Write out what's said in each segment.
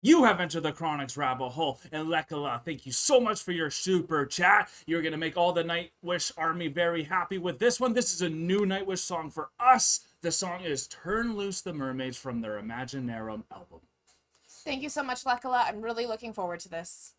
You have entered the Chronic's rabbit hole, and Lekala, thank you so much for your super chat. You're gonna make all the Nightwish army very happy with this one. This is a new Nightwish song for us. The song is Turn Loose the Mermaids from their Imaginarum album. Thank you so much, Lekala. I'm really looking forward to this.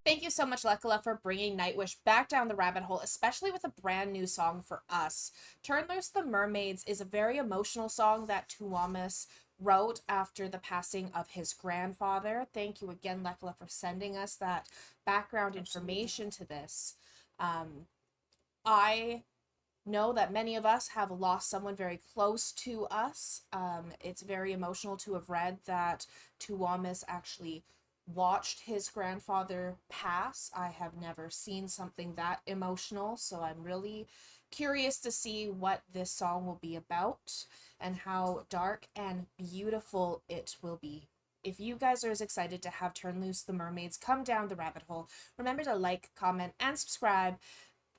Thank you so much, Lekala, for bringing Nightwish back down the rabbit hole, especially with a brand new song for us. Turn Loose the Mermaids is a very emotional song that Tuomas wrote after the passing of his grandfather. Thank you again, Lekala, for sending us that background information to this. I know that many of us have lost someone very close to us. It's very emotional to have read that Tuomas actually watched his grandfather pass. I have never seen something that emotional, so I'm really curious to see what this song will be about and how dark and beautiful it will be. If you guys are as excited to have Turn Loose the Mermaids come down the rabbit hole, remember to like, comment, and subscribe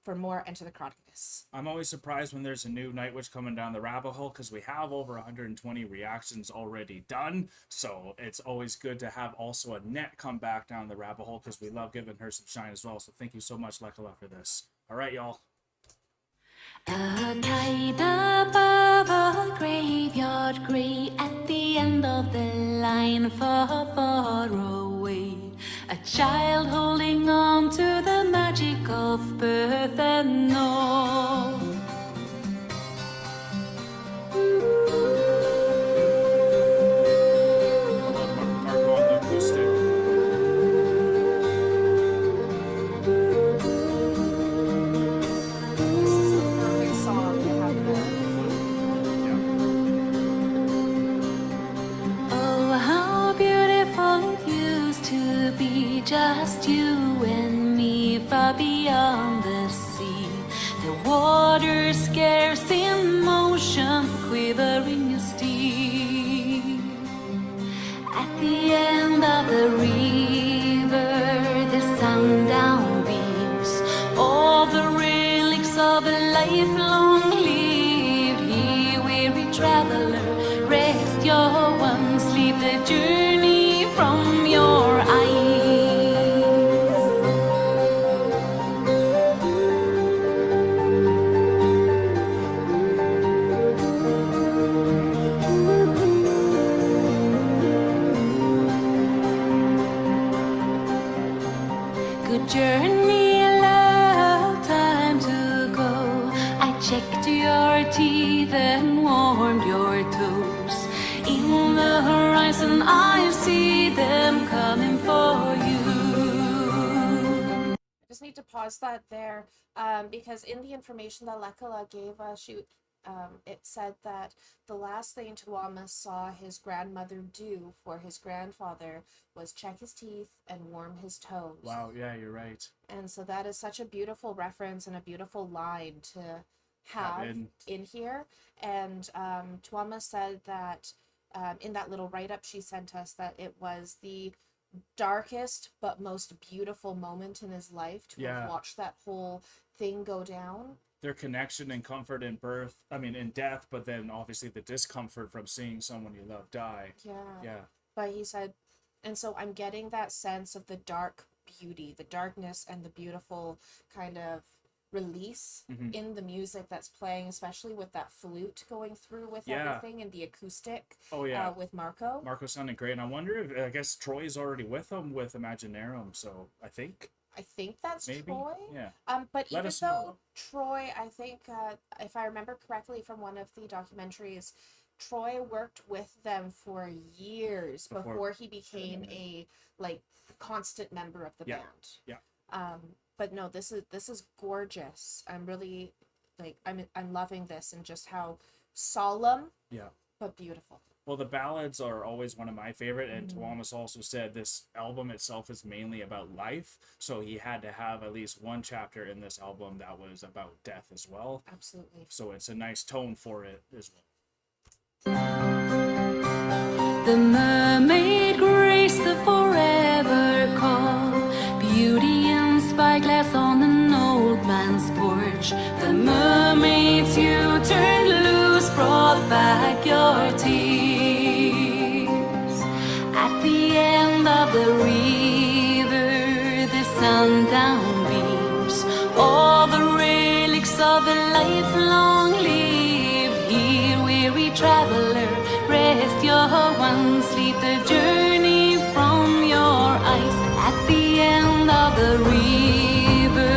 for more Enter the Chronicness. I'm always surprised when there's a new Nightwish coming down the rabbit hole because we have over 120 reactions already done. So it's always good to have also a net come back down the rabbit hole because we love giving her some shine as well. So thank you so much, Lekala, for this. All right, y'all. A kite above a graveyard grey at the end of the line, far, far away. A child holding on to the magic of birth and all. Marco on the acoustic. This is the perfect song to have Oh, how beautiful it used to be, just you and me, far beyond the sea. The water scarce in motion, quivering your steed. At the end of the river, the sundown beams, all the relics of a life long lived. Here, weary traveler, rest your one sleep, the journey from your eyes. Good journey, love, time to go. I checked your teeth and warmed your toes. In the horizon I see them coming for you. I just need to pause that there because in the information that Lekala gave us, it said that the last thing Tuomas saw his grandmother do for his grandfather was check his teeth and warm his toes. Wow, yeah, you're right. And so that is such a beautiful reference and a beautiful line to have in here. And Tuomas said that in that little write-up she sent us that it was the darkest but most beautiful moment in his life to have watched that whole thing go down. Their connection and comfort in in death, but then obviously the discomfort from seeing someone you love die. Yeah. But he said, and so I'm getting that sense of the dark beauty, the darkness and the beautiful kind of release in the music that's playing, especially with that flute going through with everything and the acoustic with Marco. Marco sounded great, and I wonder if, I guess Troy's already with them with Imaginarum, so I think that's maybe. Troy. Yeah. But Let even us though know. Troy, I think, if I remember correctly from one of the documentaries, Troy worked with them for years before he became a constant member of the band. Yeah. But no, this is gorgeous. I'm really I'm loving this and just how solemn but beautiful. Well, the ballads are always one of my favorite, and Tuomas also said this album itself is mainly about life, so he had to have at least one chapter in this album that was about death as well. Absolutely. So it's a nice tone for it as well. The mermaid graced the forever call, beauty and spyglass on an old man's porch. The mermaid's you back your tears. At the end of the river, the sundown beams, all the relics of a life long lived. Here, weary traveler, rest your one, sleep the journey from your eyes. At the end of the river,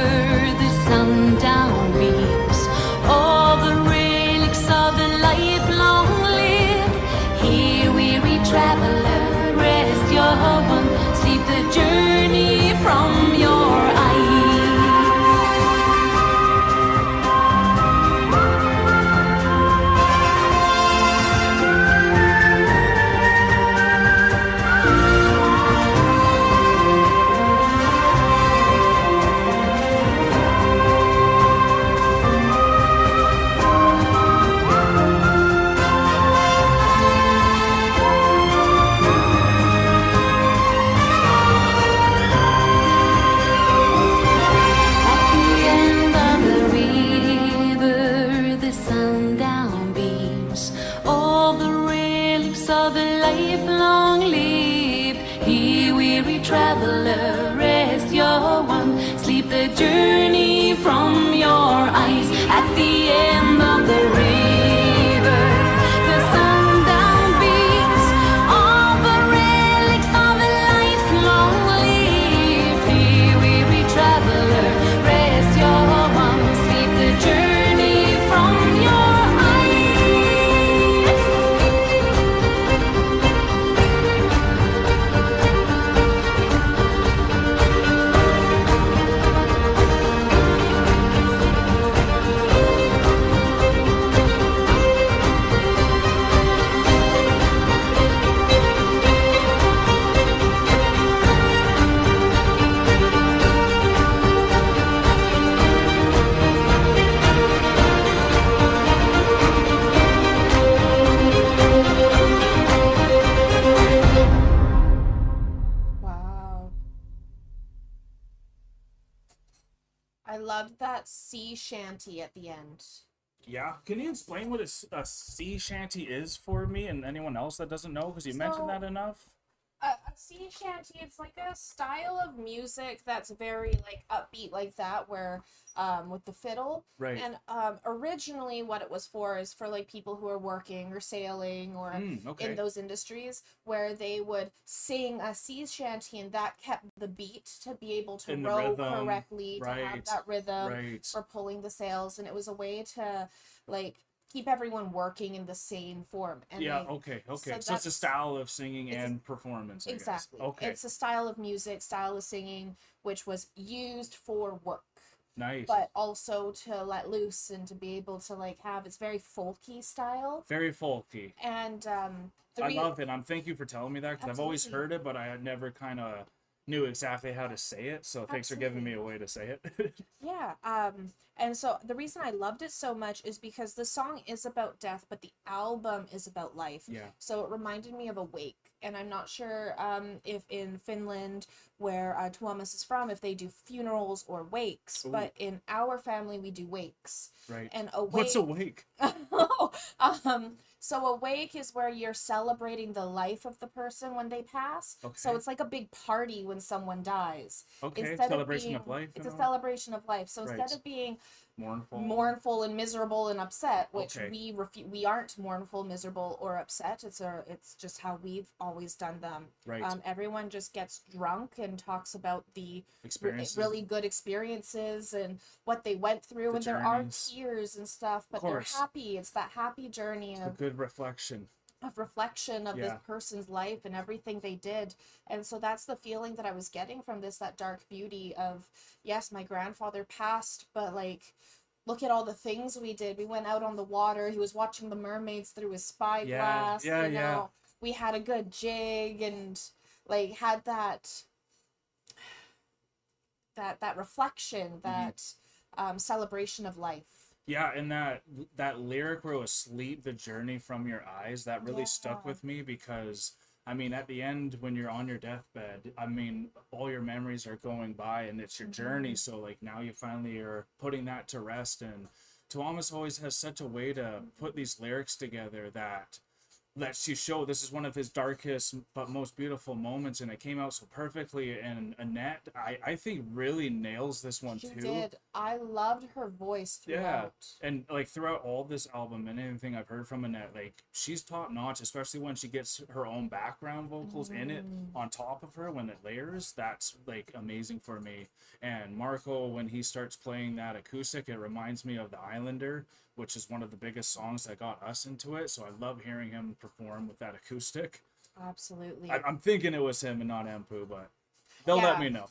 the sundown beams, all the relics of a life long lived. Here, weary traveler, rest your one, sleep the journey from your eyes. Traveler, rest your one, sleep the journey from your eyes. At the end of the river, the sundown beams, all the relics of a life long lived. Here, weary traveler, rest your one, sleep the journey from your that sea shanty at the end. Yeah, can you explain what a sea shanty is for me and anyone else that doesn't know? Because you mentioned that enough. A sea shanty, it's like a style of music that's very like upbeat like that, where with the fiddle. Right. And originally what it was for is for like people who are working or sailing or in those industries, where they would sing a sea shanty, and that kept the beat to be able to row correctly, to have that rhythm for pulling the sails, and it was a way to like keep everyone working in the same form. And okay. So it's a style of singing and performance, I guess. Okay. It's a style of music, style of singing, which was used for work. Nice. But also to let loose and to be able to like have, it's very folky style. Very folky. And I love it. Thank you for telling me that, because I've always heard it, but I had never kind of knew exactly how to say it. So thanks for giving me a way to say it. Yeah. And so the reason I loved it so much is because the song is about death, but the album is about life. Yeah. So it reminded me of Awake. And I'm not sure if in Finland, where Tuomas is from, if they do funerals or wakes. Ooh. But in our family, we do wakes. Right. And Awake. What's a wake? So a wake is where you're celebrating the life of the person when they pass. Okay. So it's like a big party when someone dies. Okay, celebration of life. It's a celebration of life. So instead of being mournful and miserable and upset, which we aren't mournful, miserable, or upset. It's just how we've always done them. Right. Everyone just gets drunk and talks about the really good experiences and what they went through, and there are tears and stuff, but they're happy. It's that happy journey of a good reflection of this person's life and everything they did. And so that's the feeling that I was getting from this, that dark beauty of, yes, my grandfather passed, but like, look at all the things we did. We went out on the water. He was watching the mermaids through his spyglass. You know, we had a good jig and like had that reflection, that celebration of life. Yeah, and that lyric where it was sleep the journey from your eyes, that really stuck with me, because I mean, at the end, when you're on your deathbed, I mean, all your memories are going by and it's your journey. So like now you finally are putting that to rest and Tuomas always has such a way to put these lyrics together that lets you show this is one of his darkest but most beautiful moments, and it came out so perfectly. And Annette, I think, really nails this one She too. did. I loved her voice Yeah, throughout. and like throughout all this album and anything I've heard from Annette, like she's top notch, especially when she gets her own background vocals in it on top of her when it layers. That's like amazing for me. And Marco, when he starts playing that acoustic, it reminds me of The Islander, which is one of the biggest songs that got us into it. So I love hearing him perform with that acoustic. Absolutely. I'm thinking it was him and not Empu, but they'll Yeah. let me know.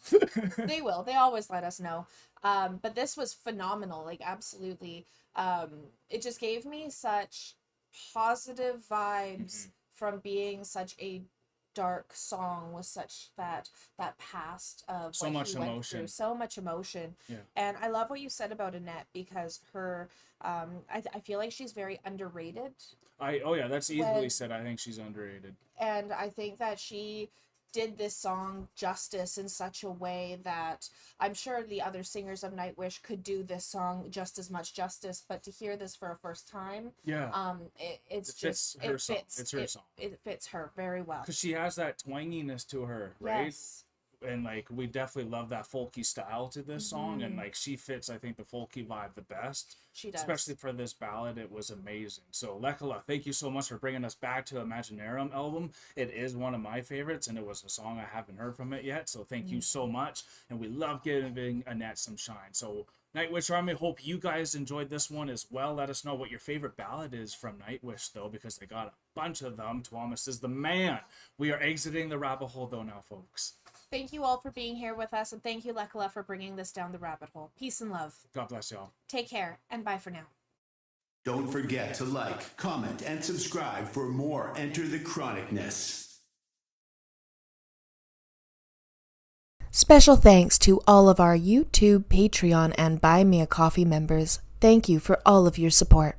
They will. They always let us know. But this was phenomenal. Like, absolutely. It just gave me such positive vibes from being such a dark song with such that past of So what much he went emotion. through. So much emotion. Yeah. And I love what you said about Annette, because her I feel like she's very underrated. Oh yeah, that's easily When- said. I think she's underrated. And I think that she did this song justice in such a way that I'm sure the other singers of Nightwish could do this song just as much justice, but to hear this for a first time, Yeah. it's It fits just her it song. fits It's her song. it fits her very well. Because she has that twanginess to her, right? Yes. And like we definitely love that folky style to this song, and like she fits, I think, the folky vibe the best. She does. Especially for this ballad, it was amazing. So Lekala, thank you so much for bringing us back to Imaginarum album. It is one of my favorites, and it was a song I haven't heard from it yet. So thank you so much, and we love giving Annette some shine. So Nightwish Army, hope you guys enjoyed this one as well. Let us know what your favorite ballad is from Nightwish, though, because they got a bunch of them. Tuomas is the man. We are exiting the rabbit hole, though, now, folks. Thank you all for being here with us, and thank you, Lekala, for bringing this down the rabbit hole. Peace and love. God bless y'all. Take care, and bye for now. Don't forget to like, comment, and subscribe for more Enter the Chronicness. Special thanks to all of our YouTube, Patreon, and Buy Me a Coffee members. Thank you for all of your support.